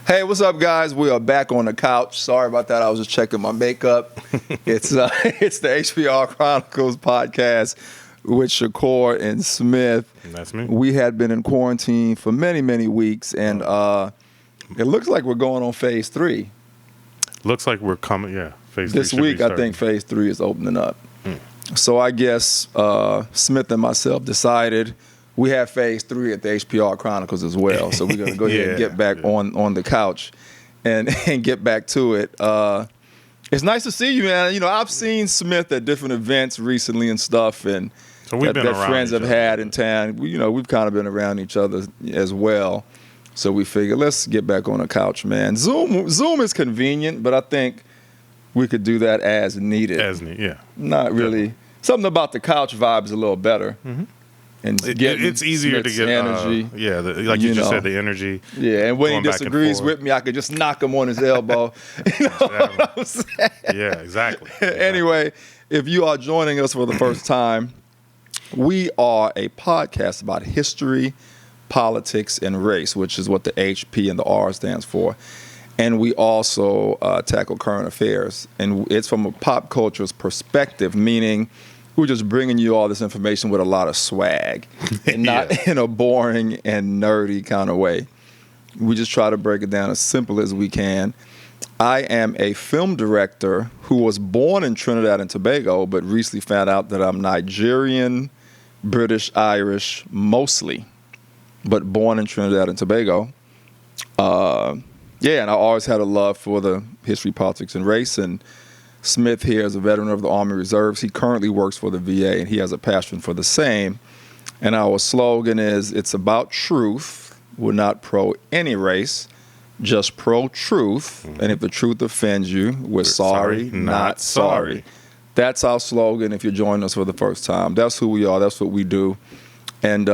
Hey, what's up, guys? We are back on the couch. Sorry about that. I was just checking my makeup. It's the HPR Chronicles Podcast with Shakur and Smith. That's me. We had been in quarantine for many, many weeks, and it looks like we're going on phase 3. Looks like we're coming, phase 3 this week. I think phase 3 is opening up. So I guess Smith and myself decided we have phase 3 at the HPR Chronicles as well. So we're going to go ahead and get back on the couch and get back to it. It's nice to see you, man. You know, I've seen Smith at different events recently and stuff, and so we've been that friends have had in town. We've kind of been around each other as well. So we figured, let's get back on the couch, man. Zoom is convenient, but I think we could do that as needed. Not really. Something about the couch vibe is a little better. Mm-hmm. And it's easier to get energy. Like you just said, the energy. Yeah, and when he disagrees with me, I could just knock him on his elbow. You know what I'm saying? Yeah, exactly. Anyway, if you are joining us for the first time, we are a podcast about history, politics, and race, which is what the HP and the R stands for. And we also tackle current affairs. And it's from a pop culture's perspective, meaning we're just bringing you all this information with a lot of swag and not in a boring and nerdy kind of way. We just try to break it down as simple as we can. I am a film director who was born in Trinidad and Tobago, but recently found out that I'm Nigerian, British, Irish, mostly, but born in Trinidad and Tobago. And I always had a love for the history, politics, and race. And Smith here is a veteran of the Army Reserves. He currently works for the VA, and he has a passion for the same. And our slogan is, it's about truth. We're not pro any race, just pro truth. Mm-hmm. And if the truth offends you, we're sorry, not sorry. That's our slogan if you're joining us for the first time. That's who we are. That's what we do. And,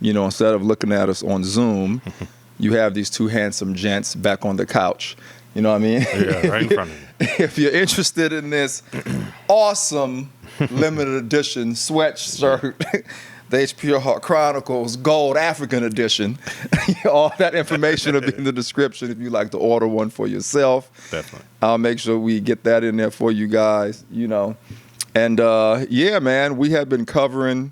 instead of looking at us on Zoom, you have these two handsome gents back on the couch. You know what I mean? Yeah, right in front of you. If you're interested in this awesome limited edition sweatshirt, the HPR Chronicles Gold African Edition, all that information will be in the description if you'd like to order one for yourself. Definitely. I'll make sure we get that in there for you guys, And, man, we had been covering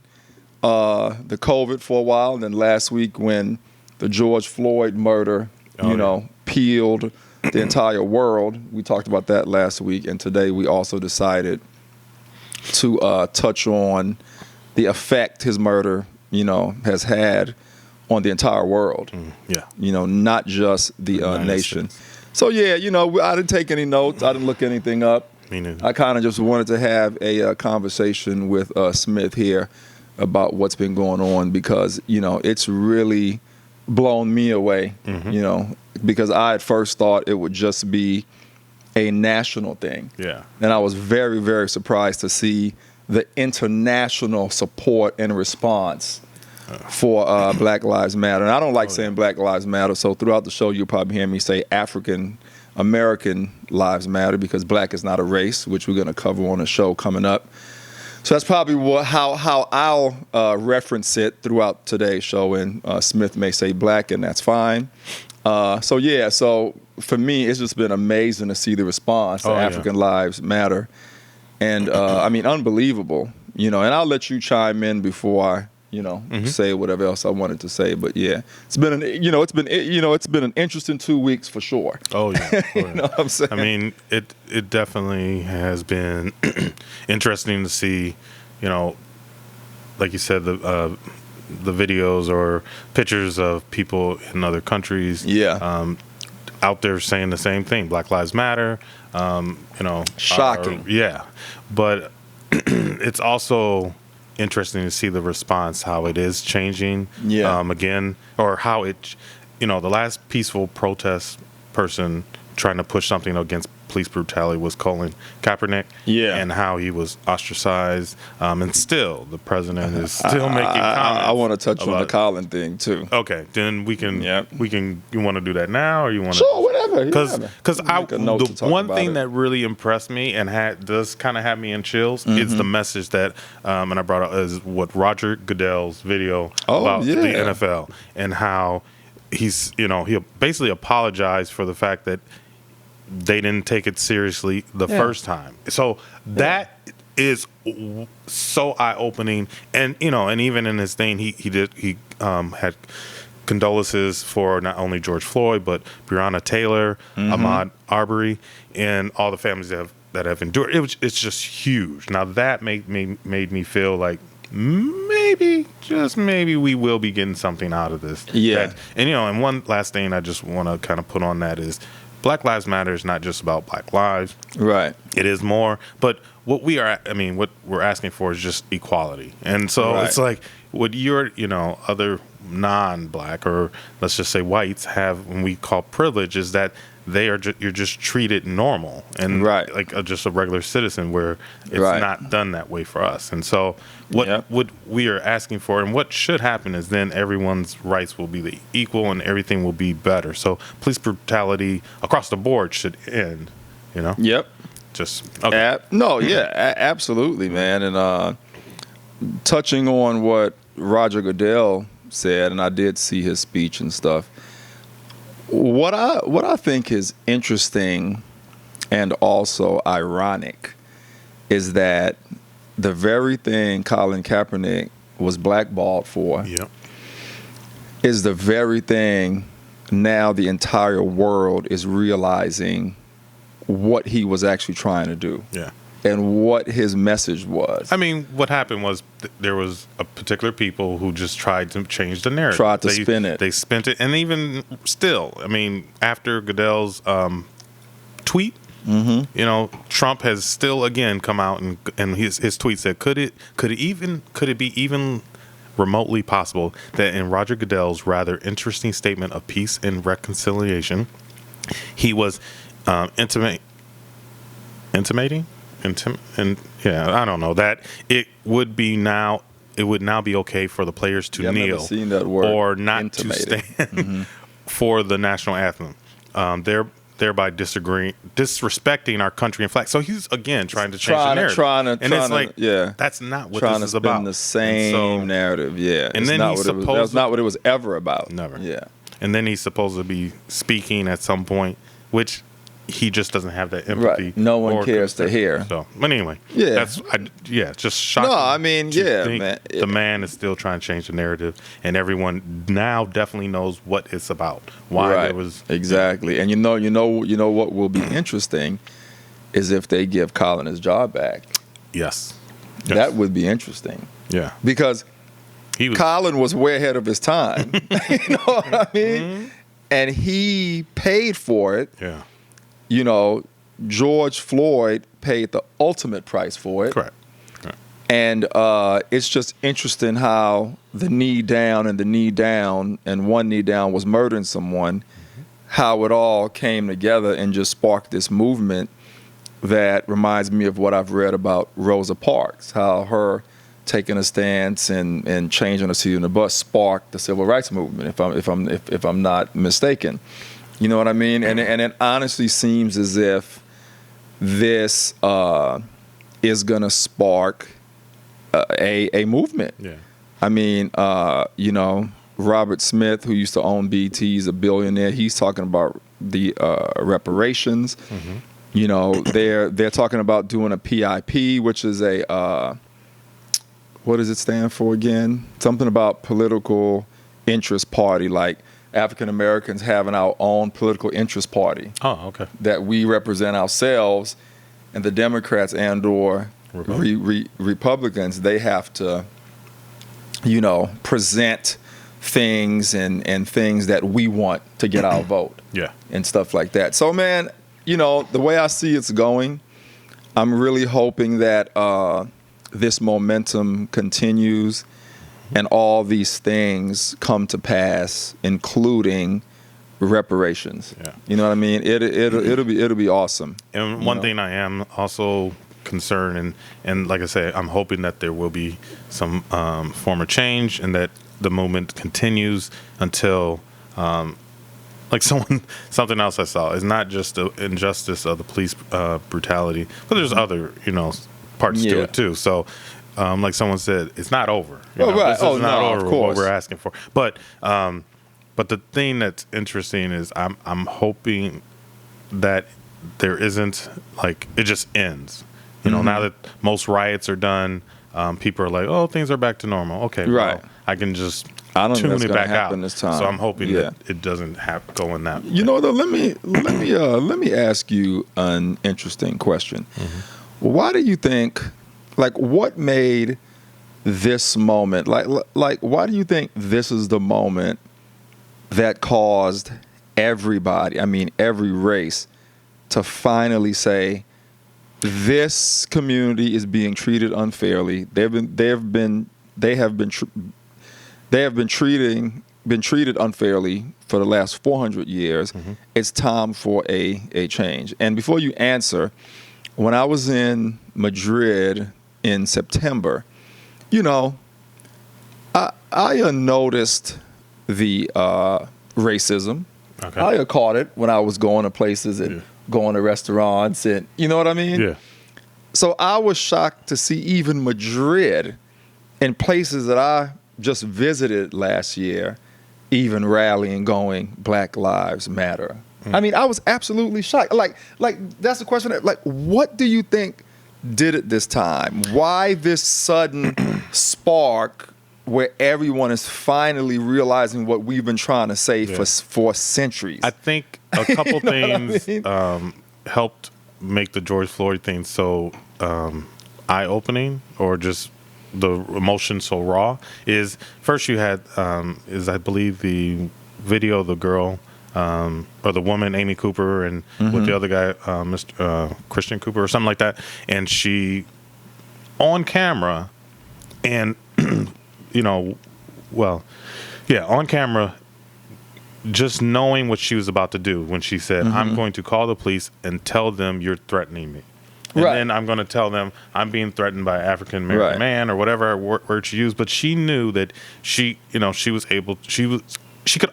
the COVID for a while. And then last week when the George Floyd murder, peeled the entire world. We talked about that last week, and today we also decided to touch on the effect his murder, has had on the entire world. Not just the nation. So I didn't take any notes. I didn't look anything up. Me neither. I kind of just wanted to have a conversation with Smith here about what's been going on because it's really blown me away. Because I at first thought it would just be a national thing. Yeah. And I was very, very surprised to see the international support and response for Black Lives Matter. And I don't like saying Black Lives Matter, so throughout the show you'll probably hear me say African American Lives Matter because black is not a race, which we're going to cover on a show coming up. So that's probably how I'll reference it throughout today's show, and Smith may say black, and that's fine. So for me, it's just been amazing to see the response to African Lives Matter. And, unbelievable, and I'll let you chime in before I, say whatever else I wanted to say. But it's been it's been an interesting 2 weeks for sure. Oh yeah. You know what I'm saying? I mean, it definitely has been interesting to see, like you said, the videos or pictures of people in other countries. Out there saying the same thing, Black Lives Matter. Shocking. But it's also interesting to see the response, how it is changing again, or how it, the last peaceful protest person trying to push something against police brutality was Colin Kaepernick, and how he was ostracized, and still the president is still making comments. I want to touch on the Colin thing too. Okay, then we can. You want to do that now, or you want to? Sure, whatever. Because the one thing that really impressed me and does kind of have me in chills is the message that, and I brought up is what Roger Goodell's video about the NFL and how he basically apologized for the fact that they didn't take it seriously the first time. So that is so eye-opening. And, and even in his thing, he had condolences for not only George Floyd, but Breonna Taylor, Ahmaud Arbery, and all the families that have endured. It's just huge. Now that made me feel like maybe, just maybe, we will be getting something out of this. Yeah. And one last thing I just want to kind of put on that is Black Lives Matter is not just about Black lives. Right. It is more. But what we're asking for is just equality. And so it's like, what your, other non-Black, or let's just say whites, have when we call privilege, is that you're just treated normal and like just a regular citizen, where it's not done that way for us. And so what we are asking for, and what should happen, is then everyone's rights will be equal and everything will be better. So police brutality across the board should end. Yep. Just okay. Absolutely, man. And touching on what Roger Goodell said, and I did see his speech and stuff. What I think is interesting and also ironic is that the very thing Colin Kaepernick was blackballed for is the very thing now the entire world is realizing what he was actually trying to do. Yeah. And what his message was. I mean, what happened was there was a particular people who just tried to change the narrative. Tried to spin it. They spent it. And even still, I mean, after Goodell's tweet, Trump has still again come out and his tweet said, could it be even remotely possible that in Roger Goodell's rather interesting statement of peace and reconciliation, he was intimating? I don't know, that it would now be okay for the players to kneel or not intimating. To stand for the national anthem, thereby disrespecting our country and flag. So he's again trying to change the narrative. That's not what this is about. The same narrative, and then that's not what it was ever about. Never, And then he's supposed to be speaking at some point, which he just doesn't have that empathy. Right. No one cares to hear. So, but anyway, just shocking. No, I mean, man. The man is still trying to change the narrative, and everyone now definitely knows what it's about. Why there was exactly, and you know what will be interesting is if they give Colin his job back. Yes. That would be interesting. Yeah, because Colin was way ahead of his time. You know what I mean? And he paid for it. Yeah. George Floyd paid the ultimate price for it. Correct. And it's just interesting how the knee down and one knee down was murdering someone, how it all came together and just sparked this movement that reminds me of what I've read about Rosa Parks, how her taking a stance and changing her seat on the bus sparked the civil rights movement, if I'm not mistaken. You know what I mean? And it honestly seems as if this is going to spark a movement. Yeah. I mean, Robert Smith, who used to own BT, is a billionaire. He's talking about the reparations. They're talking about doing a PIP, which is a what does it stand for again? Something about political interest party, like African Americans having our own political interest party. Oh, okay. That we represent ourselves, and the Democrats and or Republicans, they have to, present things and things that we want to get our vote. Yeah. And stuff like that. So, man, the way I see it's going, I'm really hoping that this momentum continues and all these things come to pass, including reparations. Yeah. You know what I mean? It'll be awesome. And one thing I am also concerned, and like I said, I'm hoping that there will be some form of change and that the movement continues until, something else I saw is not just the injustice of the police brutality, but there's other parts to it too. So. Like someone said, it's not over. This is not over what we're asking for. But But the thing that's interesting is I'm hoping that there isn't like it just ends. You know, now that most riots are done, people are like, oh, things are back to normal. Okay, right. Well, I can just I don't tune think that's it back gonna happen out. this time. So I'm hoping that it doesn't go in that. You know, though, let me ask you an interesting question. Why do you think, like, what made this moment, like, why do you think this is the moment that caused everybody, I mean, every race, to finally say, this community is being treated unfairly. They have been treated unfairly for the last 400 years. It's time for a change. And before you answer, when I was in Madrid in September, you know, I noticed the racism. Okay. I caught it when I was going to places and going to restaurants, and you know what I mean? Yeah. So I was shocked to see even Madrid and places that I just visited last year even rallying, going, Black Lives Matter. I mean, I was absolutely shocked. Like that's the question. Like, what do you think did it this time? Why this sudden spark where everyone is finally realizing what we've been trying to say for centuries? I think a couple things helped make the George Floyd thing so eye-opening, or just the emotion so raw. Is first you had I believe the video of the girl or the woman, Amy Cooper, and with the other guy, Mr. Christian Cooper or something like that, and she on camera, and on camera, just knowing what she was about to do when she said, I'm going to call the police and tell them you're threatening me. And then I'm going to tell them I'm being threatened by an African American man, or whatever word she used. But she knew that she could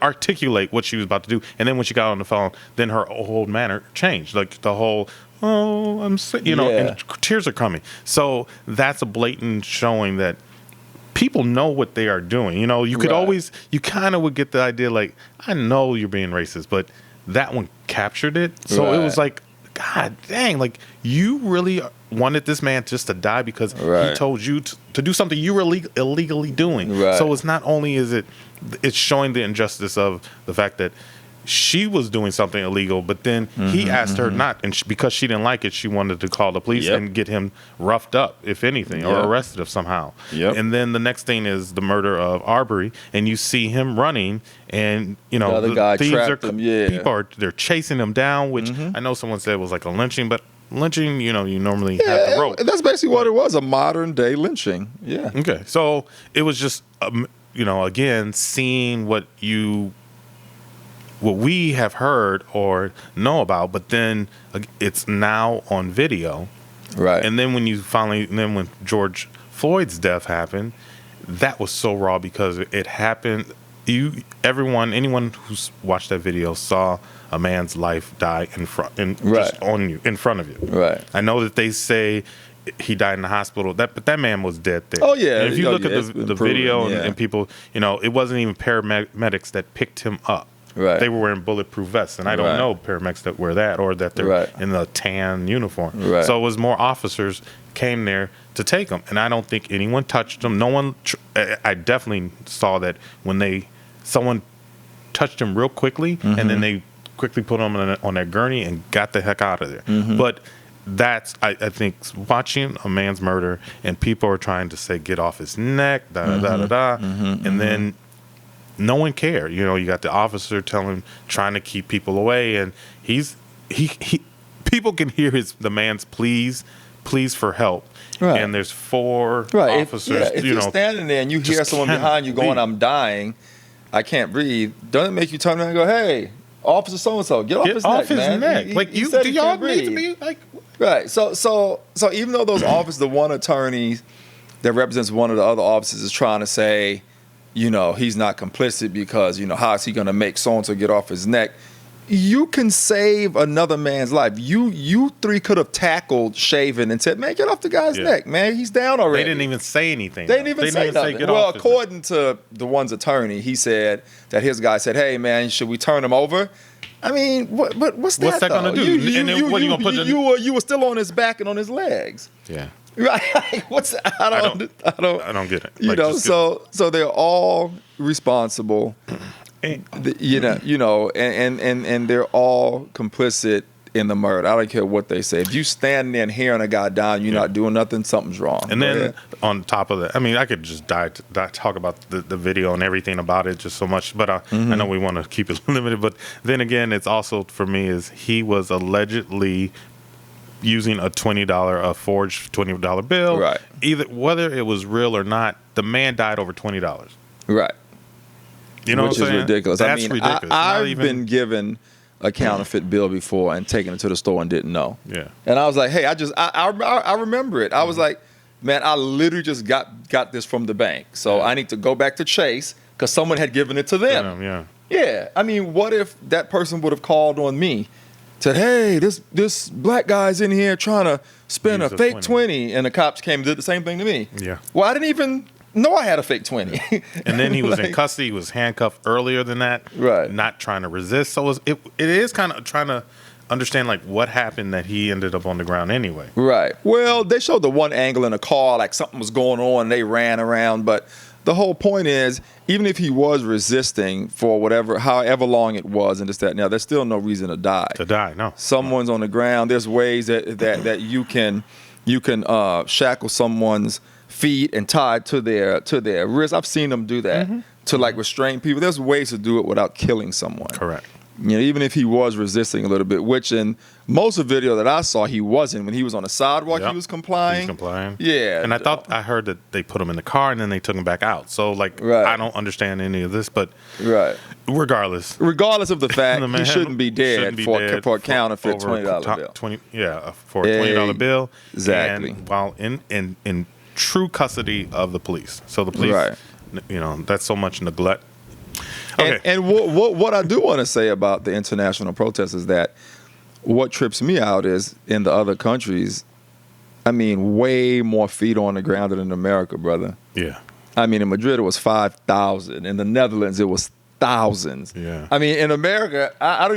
articulate what she was about to do. And then when she got on the phone, then her whole manner changed. Like the whole, and tears are coming. So that's a blatant showing that people know what they are doing. You know, you could always, you kind of would get the idea, like, I know you're being racist, but that one captured it. So it was like, God dang, like, you really wanted this man just to die because he told you to do something you were illegally doing. So it's not only it's showing the injustice of the fact that she was doing something illegal, but then he asked her not, and because she didn't like it, she wanted to call the police and get him roughed up, if anything, or arrested somehow. And then the next thing is the murder of Arbery, and you see him running, and the other guy trapped him. People they're chasing him down, which I know someone said was like a lynching, but lynching, you normally have the rope. That's basically what it was, a modern day lynching. Yeah. Okay, so it was just again, seeing what we have heard or know about, but then it's now on video. Right. And then when George Floyd's death happened, that was so raw because it happened. Anyone who's watched that video saw a man's life die just on you, in front of you. Right. I know that they say he died in the hospital, but that man was dead there. Oh yeah. And if you look at the video and people, it wasn't even paramedics that picked him up. Right. They were wearing bulletproof vests, and I don't know paramedics that wear that, or that they're in the tan uniform. Right. So it was more officers came there to take them, and I don't think anyone touched them. No one. I definitely saw that when someone touched him real quickly, and then they quickly put him on that gurney and got the heck out of there. But that's I think watching a man's murder, and people are trying to say get off his neck, and then. No one cared. You got the officer trying to keep people away, and he people can hear the man's pleas for help. Right. And there's 4 officers. If you're standing there and you hear someone behind you going, "I'm dying, I can't breathe," doesn't it make you turn around and go, "Hey, Officer so and so, get off his neck, man." Like do y'all need to be like right? So even though those officers, the one attorney that represents one of the other officers is trying to say, he's not complicit because, how is he going to make so-and-so get off his neck? you can save another man's life. You three could have tackled Shaven and said, man, get off the guy's neck, man. He's down already. They didn't even say anything. They didn't even say nothing. Well, according to the one's attorney, he said that his guy said, hey, man, should we turn him over? I mean, what's that going to do? And then what are you going to put you were still on his back and on his legs. Yeah. Right? I don't get it. You know, so they're all responsible. And they're all complicit in the murder. I don't care what they say. If you stand there and hearing a guy down, you're not doing nothing, something's wrong. And then on top of that, I mean, I could just talk about the video and everything about it just so much, but I know we want to keep it limited. But then again, it's also, for me, is he was allegedly using a forged $20 bill. Right. Either whether it was real or not, the man died over $20. Right. You know Which what I'm saying? Is ridiculous. That's ridiculous. I've been given a counterfeit bill before and taken it to the store and didn't know. Yeah. And I was like, hey, I remember it. I was like, man, I literally just got this from the bank. So I need to go back to Chase because someone had given it to them. Yeah. I mean, what if that person would have called on me, said, hey, this black guy's in here trying to spend a fake 20, and the cops came and did the same thing to me. Yeah. Well, I didn't even know I had a fake 20. And then he was in custody. He was handcuffed earlier than that. Right. Not trying to resist. So it is kind of trying to understand like what happened that he ended up on the ground anyway. Right. Well, they showed the one angle in a car, like something was going on, and they ran around. But the whole point is, even if he was resisting for however long it was, and this, that, now, there's still no reason to die. No. Someone's on the ground. There's ways that you can shackle someone's feet and tied to their wrists. I've seen them do that to like restrain people. There's ways to do it without killing someone. Correct. You know, even if he was resisting a little bit, which in most of the video that I saw, he wasn't. When he was on the sidewalk, he was complying. Yeah. And I heard that they put him in the car and then they took him back out. So, like, I don't understand any of this, but regardless of the fact, he shouldn't be dead for a counterfeit $20 bill. For a $20 bill. Exactly. And while in true custody of the police. So the police, that's so much neglect. Okay. And what I do want to say about the international protests is that what trips me out is in the other countries, I mean, way more feet on the ground than in America, brother. Yeah. I mean, in Madrid, it was 5,000. In the Netherlands, it was thousands. Yeah. I mean, in America, I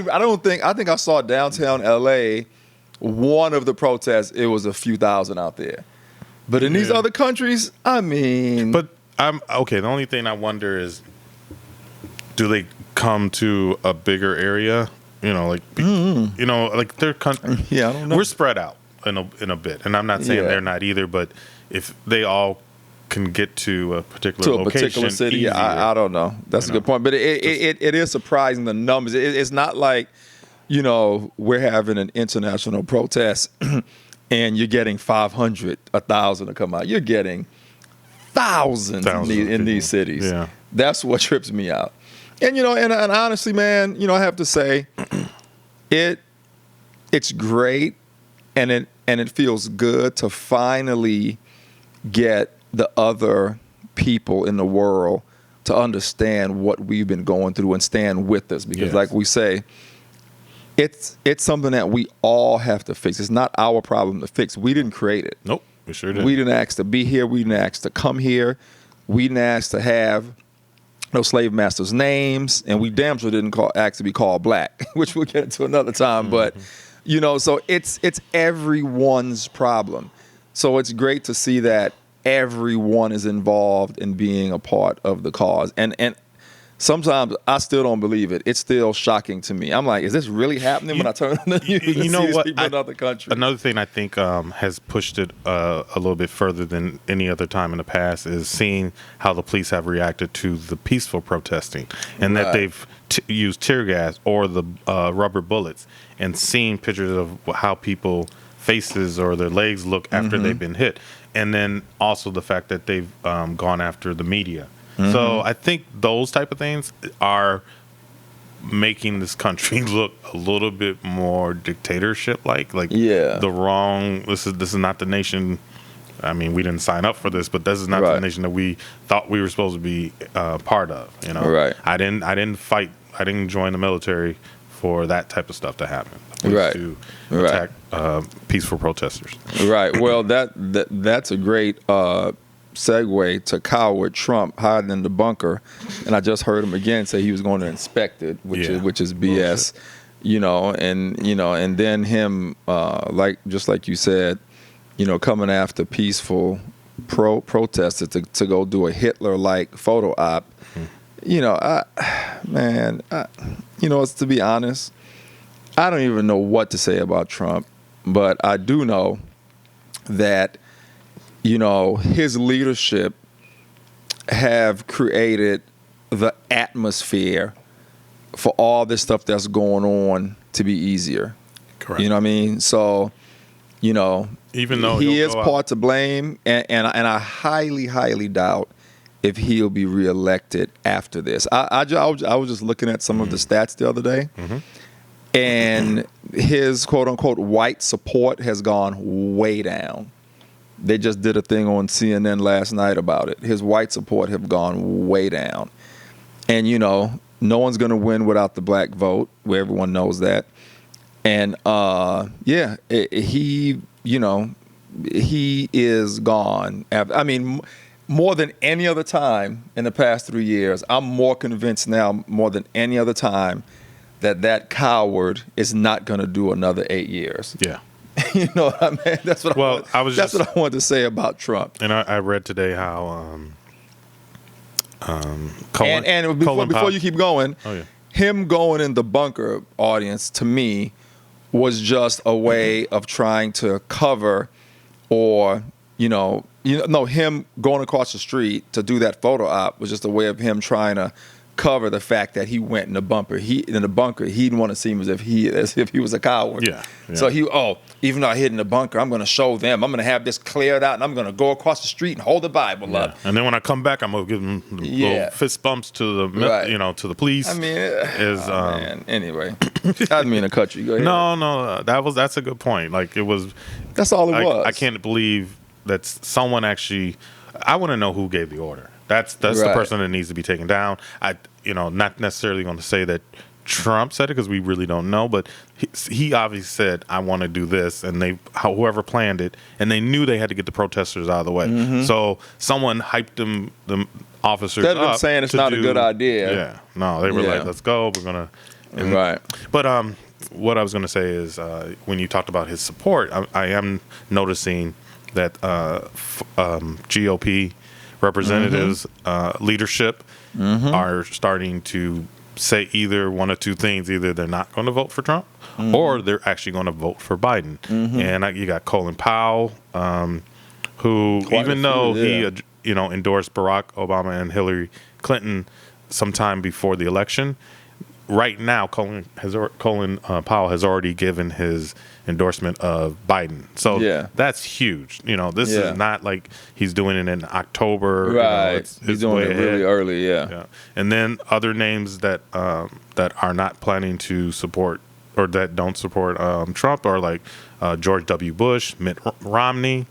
think I saw downtown LA, one of the protests, it was a few thousand out there. But in these other countries, I mean. But the only thing I wonder is, do they come to a bigger area? You know, like like their country. Yeah, I don't know. We're spread out in a bit, and I'm not saying they're not either. But if they all can get to a particular location, city, easier, I don't know. That's a good point. But it is surprising the numbers. It's not like we're having an international protest and you're getting 500, 1,000 to come out. You're getting thousands in these cities. Yeah. That's what trips me out. And and honestly, man, I have to say, it's great, and it feels good to finally get the other people in the world to understand what we've been going through and stand with us, because, like we say, it's something that we all have to fix. It's not our problem to fix. We didn't create it. Nope, we sure didn't. We didn't ask to be here. We didn't ask to come here. We didn't ask to have no slave masters' names, and we damn sure didn't ask to be called black, which we'll get into another time. But so it's everyone's problem. So it's great to see that everyone is involved in being a part of the cause. And sometimes I still don't believe it. It's still shocking to me. I'm like, is this really happening when I turn on the news and see these people in other countries? Another thing I think has pushed it a little bit further than any other time in the past is seeing how the police have reacted to the peaceful protesting, and that they've used tear gas or the rubber bullets, and seeing pictures of how people faces or their legs look after they've been hit. And then also the fact that they've gone after the media. So I think those type of things are making this country look a little bit more dictatorship-like. This is not the nation. I mean, we didn't sign up for this, but this is not the nation that we thought we were supposed to be part of. Right. I didn't fight. I didn't join the military for that type of stuff to happen. Right. To attack peaceful protesters. Right. Well, that's a great segue to coward Trump hiding in the bunker, and I just heard him again say he was going to inspect it, which is BS. And then him just like you said, coming after peaceful protesters to go do a Hitler-like photo op. To be honest, I don't even know what to say about Trump, but I do know that, his leadership have created the atmosphere for all this stuff that's going on to be easier. Correct. You know what I mean? So, even though he is part to blame, and I highly, highly doubt if he'll be reelected after this. I was just looking at some of the stats the other day, and his quote-unquote white support has gone way down. They just did a thing on CNN last night about it. His white support have gone way down. And, no one's going to win without the black vote, where everyone knows that. And, he is gone. I mean, more than any other time in the past 3 years, I'm more convinced now, more than any other time, that coward is not going to do another 8 years. Yeah. You know what I mean? That's what what I wanted to say about Trump. And I read today how Colin, before you keep going, him going in the bunker, audience, to me was just a way of trying to cover, or him going across the street to do that photo op was just a way of him trying to cover the fact that he went in the bunker. He didn't want to seem as if he was a coward. Yeah. So even though I hid in the bunker, I'm going to show them. I'm going to have this cleared out, and I'm going to go across the street and hold the Bible up. And then when I come back, I'm going to give them little fist bumps to the to the police. I mean, man. Anyway, I didn't mean to cut you. Go ahead. No, that's a good point. Like it was. That's all it was. I can't believe that someone actually. I want to know who gave the order. That's the person that needs to be taken down. Not necessarily going to say that Trump said it because we really don't know, but he obviously said, I want to do this, and whoever planned it, and they knew they had to get the protesters out of the way. Mm-hmm. So someone hyped the officers up. Instead of them saying it's not a good idea. Yeah. No, they were like, let's go. We're going to. Right. But what I was going to say is when you talked about his support, I am noticing that GOP representatives, leadership are starting to say either one of two things. Either they're not going to vote for Trump or they're actually going to vote for Biden. And you got Colin Powell, who even though he endorsed Barack Obama and Hillary Clinton sometime before the election, right now Colin Powell has already given his endorsement of Biden. So that's huge. This is not like he's doing it in October. Right. He's doing it really early, yeah. And then other names that are not planning to support or that don't support Trump are like George W. Bush, Mitt Romney.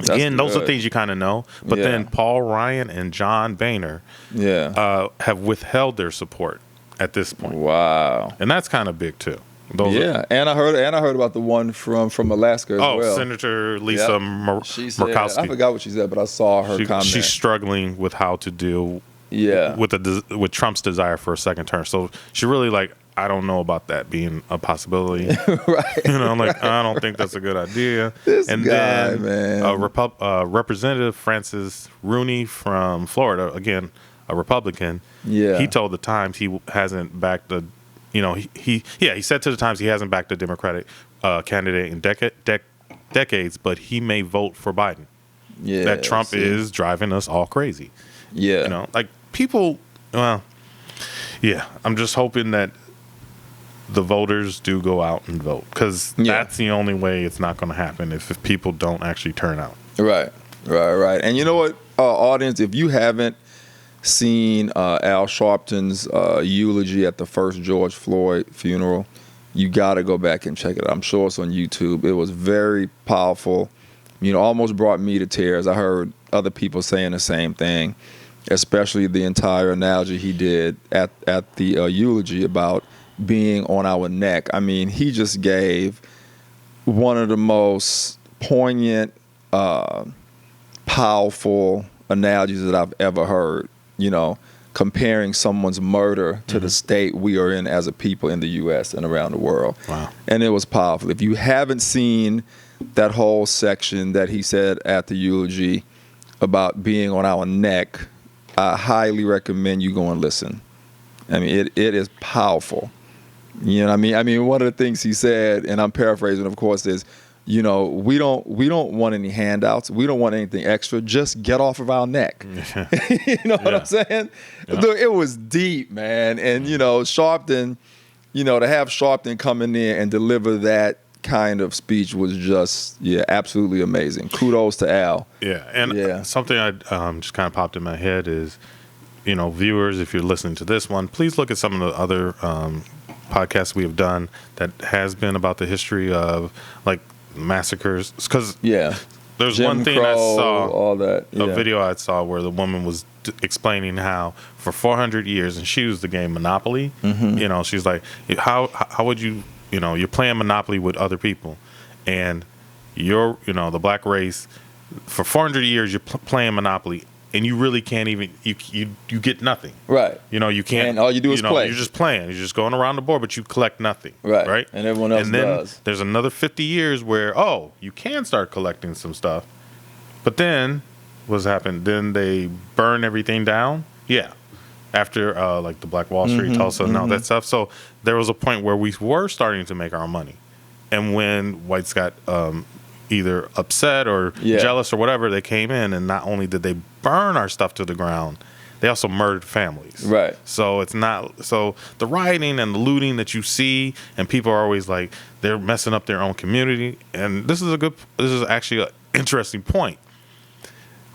Again, those are things you kind of know. But then Paul Ryan and John Boehner have withheld their support at this point. Wow. And that's kind of big too. And I heard about the one from Alaska as well. Senator Lisa Murkowski. I forgot what she said, but I saw her comment. She's struggling with how to deal with Trump's desire for a second term. So she really I don't know about that being a possibility. Right. I don't think that's a good idea. Representative Francis Rooney from Florida, again, a Republican. Yeah. He told the Times he hasn't backed the he said to the Times he hasn't backed a Democratic candidate in decades, but he may vote for Biden. Yeah, that Trump is driving us all crazy. Yeah, people. Well, I'm just hoping that the voters do go out and vote because that's the only way it's not going to happen if people don't actually turn out. Right. And you know what, audience, if you haven't seen Al Sharpton's eulogy at the first George Floyd funeral, you got to go back and check it out. I'm sure it's on YouTube. It was very powerful. Almost brought me to tears. I heard other people saying the same thing, especially the entire analogy he did at the eulogy about being on our neck. I mean, he just gave one of the most poignant, powerful analogies that I've ever heard, you know, comparing someone's murder to the state we are in as a people in the U.S. and around the world. Wow. And it was powerful. If you haven't seen that whole section that he said at the eulogy about being on our neck, I highly recommend you go and listen. I mean, it is powerful. You know what I mean? I mean, one of the things he said, and I'm paraphrasing, of course, is, you know, we don't want any handouts. We don't want anything extra. Just get off of our neck. You know what I'm saying? Yeah. Look, it was deep, man. And, you know, Sharpton, you know, to have Sharpton come in there and deliver that kind of speech was just, absolutely amazing. Kudos to Al. Yeah. And something I just kind of popped in my head is, you know, viewers, if you're listening to this one, please look at some of the other podcasts we have done that has been about the history of, like, massacres. Because there's Jim one thing Crow, I saw, all that. A video I saw where the woman was explaining how for 400 years, and she used the game Monopoly, you know, she's like, how would you, you know, you're playing Monopoly with other people, and you're, you know, the black race, for 400 years you're playing Monopoly, and you really can't even, you get nothing. Right. You know, you can't. And all you do is play. You're just playing. You're just going around the board, but you collect nothing. Right. And everyone else does. And then there's another 50 years where, you can start collecting some stuff. But then, what's happened? Then they burn everything down. Yeah. After, like, the Black Wall Street, Tulsa, and all that stuff. So there was a point where we were starting to make our money. And when whites got either upset or jealous or whatever, they came in, and not only did they burn our stuff to the ground, they also murdered families. Right. So it's not, so the rioting and the looting that you see, and people are always like, they're messing up their own community. And this is actually an interesting point.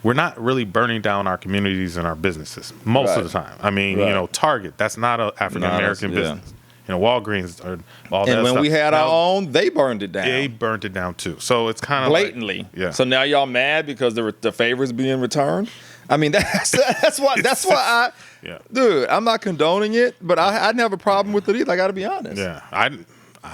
We're not really burning down our communities and our businesses most of the time. I mean, you know, Target, that's not an African American business. You know, Walgreens or all that stuff. And when we had our own, they burned it down. They burned it down too. So it's kind of blatantly. Like, So now y'all mad because the favors being returned? I mean, that's why dude, I'm not condoning it, but I didn't have a problem with it either. I got to be honest. Yeah, I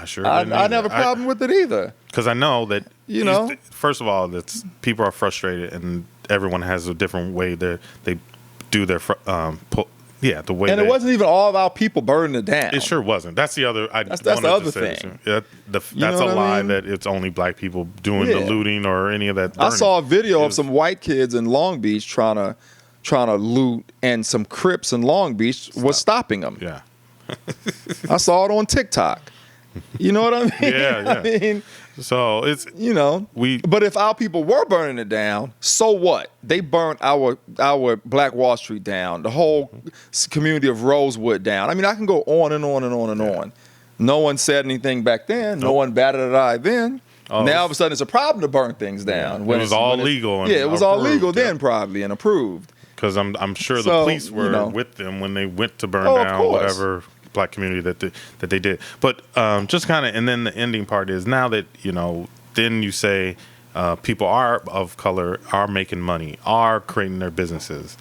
sure didn't. I didn't have a problem with it either. Because I know that, you know, first of all, that people are frustrated, and everyone has a different way that they do their the way. And it wasn't even all of our people burning it down. It sure wasn't. That's the other. That's the other thing. That's a lie that it's only black people doing the looting or any of that burning. I saw a video of some white kids in Long Beach trying to loot, and some Crips in Long Beach was stopping them. Yeah, I saw it on TikTok. You know what I mean? Yeah. I mean, so it's, you know, but if our people were burning it down, so what? They burnt our Black Wall Street down, the whole community of Rosewood down. I mean, I can go on and on and on and on. No one said anything back then. No one batted an eye then. Now all of a sudden it's a problem to burn things down. When it was all legal. And it was all legal then, probably, and approved. Because I'm sure the police were with them when they went to burn down whatever black community that they did. But just kind of, and then the ending part is, now that, you know, then you say people are of color, are making money, are creating their businesses.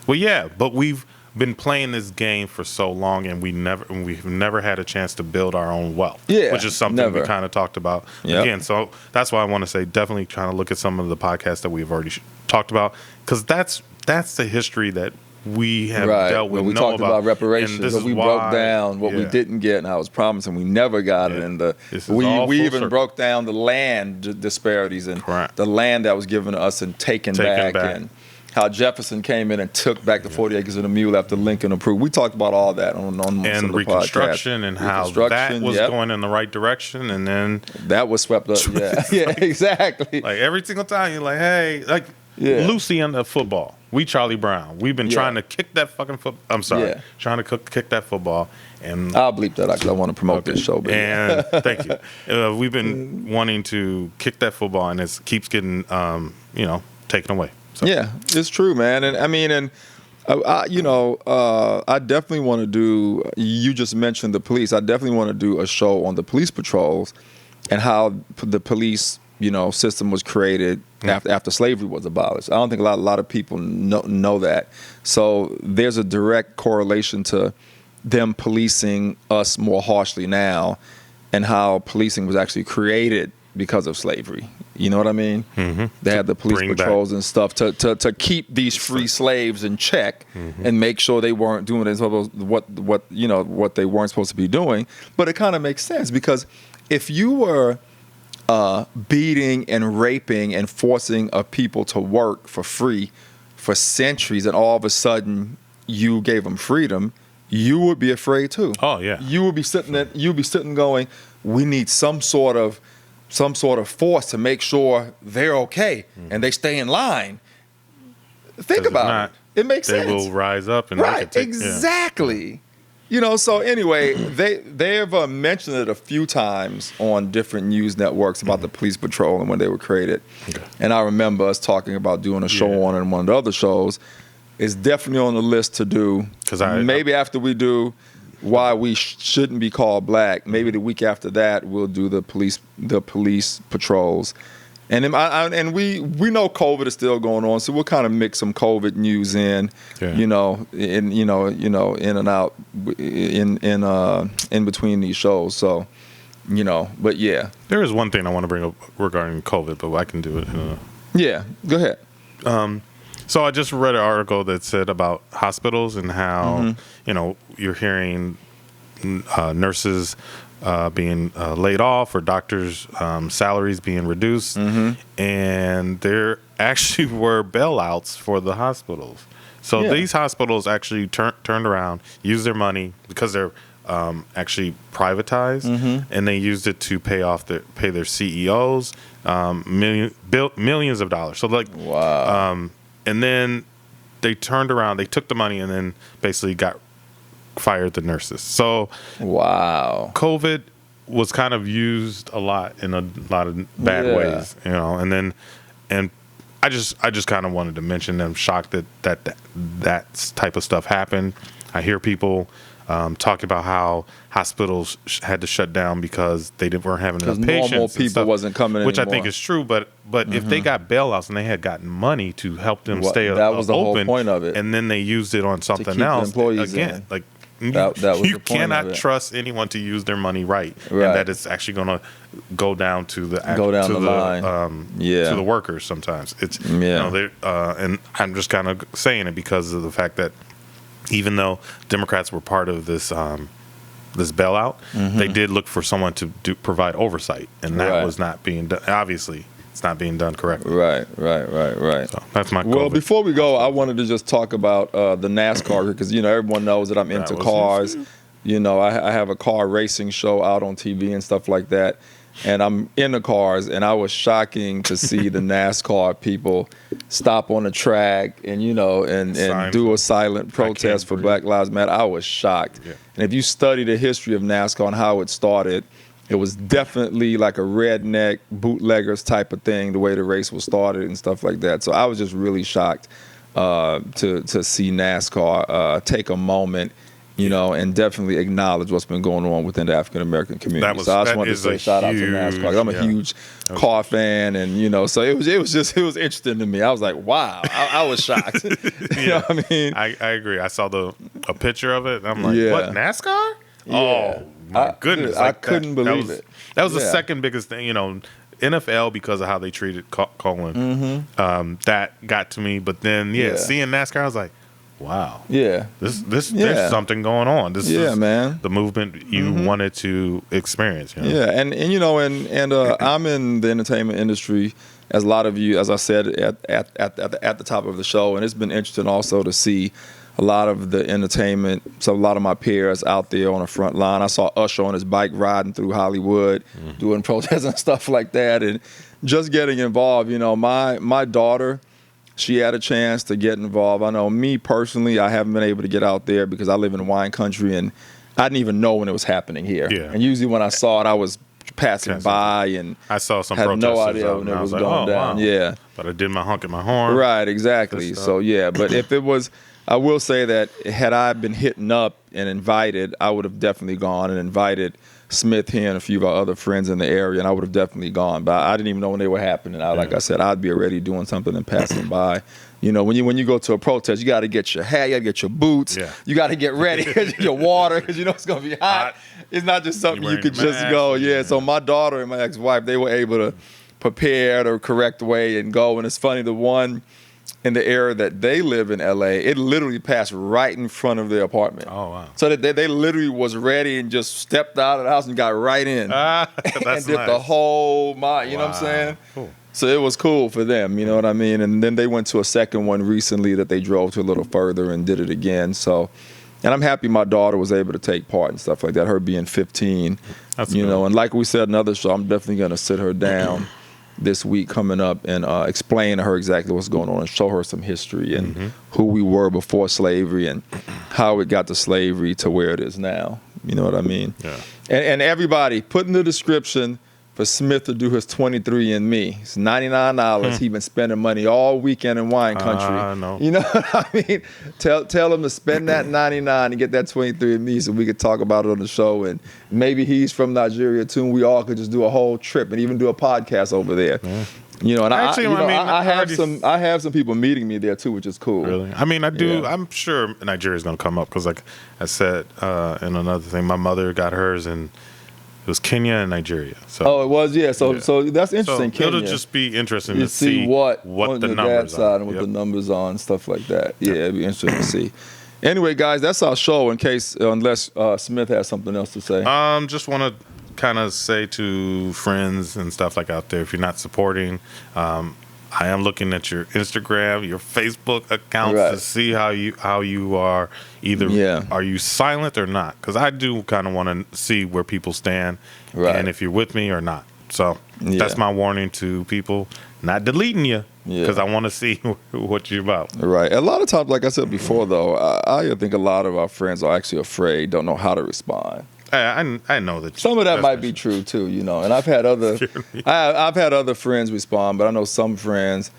Well, yeah, but we've been playing this game for so long, and we've never had a chance to build our own wealth. Yeah, which is something we kind of talked about again. So that's why I want to say, definitely trying to look at some of the podcasts that we've already talked about, because that's the history that we have dealt with. We talked about reparations. We broke down what we didn't get, and I was promising we never got it. And we even broke down the land disparities and the land that was given to us and taken back. And how Jefferson came in and took back the 40 acres of the mule after Lincoln approved. We talked about all that on and the Reconstruction podcast. And how that was going in the right direction, and then that was swept up. Exactly. Like every single time you're like, hey, like Lucy in the football. We Charlie Brown. We've been trying to kick that fucking football. I'm sorry, trying to kick that football. And I'll bleep that because I want to promote this show. Baby. And thank you. We've been wanting to kick that football, and it keeps getting, taken away. So. Yeah, it's true, man. And I mean, I definitely want to do. You just mentioned the police. I definitely want to do a show on the police patrols and how the police, system was created after slavery was abolished. I don't think a lot of people know that. So there's a direct correlation to them policing us more harshly now, and how policing was actually created because of slavery. You know what I mean? Mm-hmm. They had the police patrols and stuff to keep these free slaves in check and make sure they weren't doing what they weren't supposed to be doing. But it kind of makes sense, because if you were beating and raping and forcing a people to work for free for centuries, and all of a sudden you gave them freedom, you would be afraid too. Oh yeah. You would be sitting going, we need some sort of force to make sure they're okay and they stay in line. Think about it. It makes sense. They will rise up and exactly. You know, so anyway, they've mentioned it a few times on different news networks about the police patrol and when they were created. Okay. And I remember us talking about doing a show on it, and one of the other shows. It's definitely on the list to do. Maybe after we do why we shouldn't be called black, maybe the week after that we'll do the police patrols. And we know COVID is still going on, so we'll kind of mix some COVID news in, in and out in between these shows. So, but yeah. There is one thing I want to bring up regarding COVID, but I can do it. Yeah, go ahead. So I just read an article that said about hospitals and how you're hearing nurses being laid off, or doctors' salaries being reduced, and there actually were bailouts for the hospitals. So these hospitals actually turned around, used their money because they're actually privatized, and they used it to pay their CEOs millions of dollars. So wow. And then they turned around, they took the money, and then basically fired the nurses. So wow, COVID was kind of used a lot in a lot of bad ways, and I just kind of wanted to mention that I'm shocked that type of stuff happened. I hear people talking about how hospitals had to shut down because they weren't having enough patients. Normal people wasn't coming in, which I think is true. But if they got bailouts and they had gotten money to help them stay open, that was the whole point of it. And then they used it on something else. Again, like you cannot trust anyone to use their money right, and that it's actually going to go down to the line. To the workers. Sometimes it's and I'm just kind of saying it because of the fact that even though Democrats were part of this this bailout, they did look for someone to provide oversight, and that was not being done. Obviously, it's not being done correctly. Right. So that's my Well, before we go, I wanted to just talk about the NASCAR, because everyone knows that I'm into cars. I have a car racing show out on TV and stuff like that, and I'm into cars. And I was shocking to see the NASCAR people stop on the track and and do a silent protest for Black Lives Matter. I was shocked. Yeah. And if you study the history of NASCAR and how it started, it was definitely like a redneck bootleggers type of thing, the way the race was started and stuff like that. So I was just really shocked to see NASCAR take a moment, and definitely acknowledge what's been going on within the African American community. So I just wanted to say shout out to NASCAR. I'm a huge car fan, and so it was interesting to me. I was like, wow, I was shocked. You know what I mean? I agree. I saw a picture of it, and I'm like, what, NASCAR? Yeah. Oh my goodness! I couldn't believe it. That was the second biggest thing, NFL, because of how they treated Colin. That got to me, but then seeing NASCAR, I was like, wow. Yeah. This there's something going on. This is man. The movement you wanted to experience. Yeah, and I'm in the entertainment industry, as a lot of you, as I said at the top of the show, and it's been interesting also to see a lot of the entertainment, so a lot of my peers out there on the front line. I saw Usher on his bike riding through Hollywood, doing protests and stuff like that, and just getting involved. My daughter, she had a chance to get involved. I know me personally, I haven't been able to get out there because I live in wine country, and I didn't even know when it was happening here. Yeah. And usually when I saw it, I was passing by, and I saw some had protesters no idea when it was going down. Wow. Yeah. But I did my honk at my horn. Right, exactly. So but if it was I will say that had I been hitting up and invited, I would have definitely gone and invited Smith here and a few of our other friends in the area, and I would have definitely gone. But I didn't even know when they were happening. Like I said, I'd be already doing something and passing by. You know, when you go to a protest, you got to get your hat, you got to get your boots, you got to get ready, your water, because you know it's going to be hot. It's not just something you could just go. So my daughter and my ex-wife, they were able to prepare the correct way and go. And it's funny, the one in the area that they live in L.A., it literally passed right in front of their apartment. Oh, wow. So that they literally was ready and just stepped out of the house and got right in. That's and did the whole mile, you know what I'm saying? Cool. So it was cool for them, you know what I mean? And then they went to a second one recently that they drove to a little further and did it again. So, and I'm happy my daughter was able to take part and stuff like that, her being 15. That's you good. know, and like we said in another show, I'm definitely going to sit her down this week coming up and explain to her exactly what's going on and show her some history and who we were before slavery and how it got to slavery to where it is now. You know what I mean? Yeah. And everybody, put in the description for Smith to do his 23andMe. It's $99. He's been spending money all weekend in wine country. No. You know what I mean? Tell him to spend that $99 and get that 23andMe so we could talk about it on the show. And maybe he's from Nigeria too, and we all could just do a whole trip and even do a podcast over there. Yeah. You know, and actually, I have some people meeting me there too, which is cool. Really? I mean, I do. Yeah. I'm sure Nigeria's going to come up because, like I said in another thing, my mother got hers and it was Kenya and Nigeria. So, it was, yeah. So that's interesting. So Kenya. it'll just be interesting to see see what the your numbers dad's side are. and what the numbers are and stuff like that. Yeah, it'd be interesting to see. Anyway, guys, that's our show. In case, unless Smith has something else to say. Just want to kind of say to friends and stuff like out there, if you're not supporting, I am looking at your Instagram, your Facebook accounts to see how you are. Either are you silent or not? Because I do kind of want to see where people stand and if you're with me or not. So that's my warning to people. Not deleting you because I want to see what you're about. Right. A lot of times, like I said before, though, I think a lot of our friends are actually afraid, don't know how to respond. I know that some of that might be true too, you know. And I've had other friends respond, but I know some friends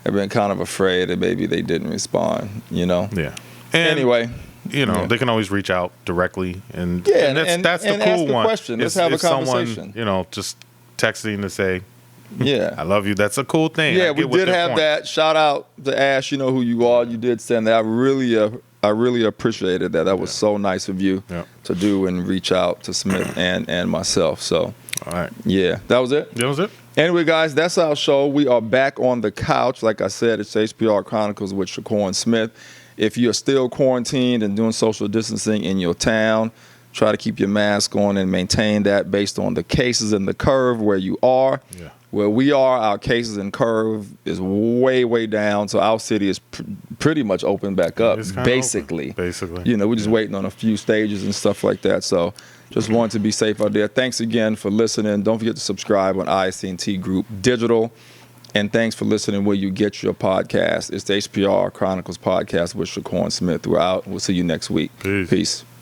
have been kind of afraid that maybe they didn't respond, you know. Yeah. And anyway, you know, they can always reach out directly, and that's the cool ask one. Question. Let's have a conversation. Someone, you know, just texting to say, I love you. That's a cool thing. Yeah, we did have that. Shout out to Ash. You know who you are. You did send that. I really appreciated that. That was so nice of you to do and reach out to Smith and myself. So, all right. Yeah, that was it? That was it. Anyway, guys, that's our show. We are back on the couch. Like I said, it's HPR Chronicles with Shakur and Smith. If you're still quarantined and doing social distancing in your town, try to keep your mask on and maintain that based on the cases and the curve where you are. Yeah. Where we are, our cases and curve is way, way down. So our city is pretty much open back up, basically. You know, we're just waiting on a few stages and stuff like that. So just wanted to be safe out there. Thanks again for listening. Don't forget to subscribe on IST Group Digital. And thanks for listening where you get your podcast. It's the HPR Chronicles Podcast with Shakur and Smith throughout. We'll see you next week. Peace.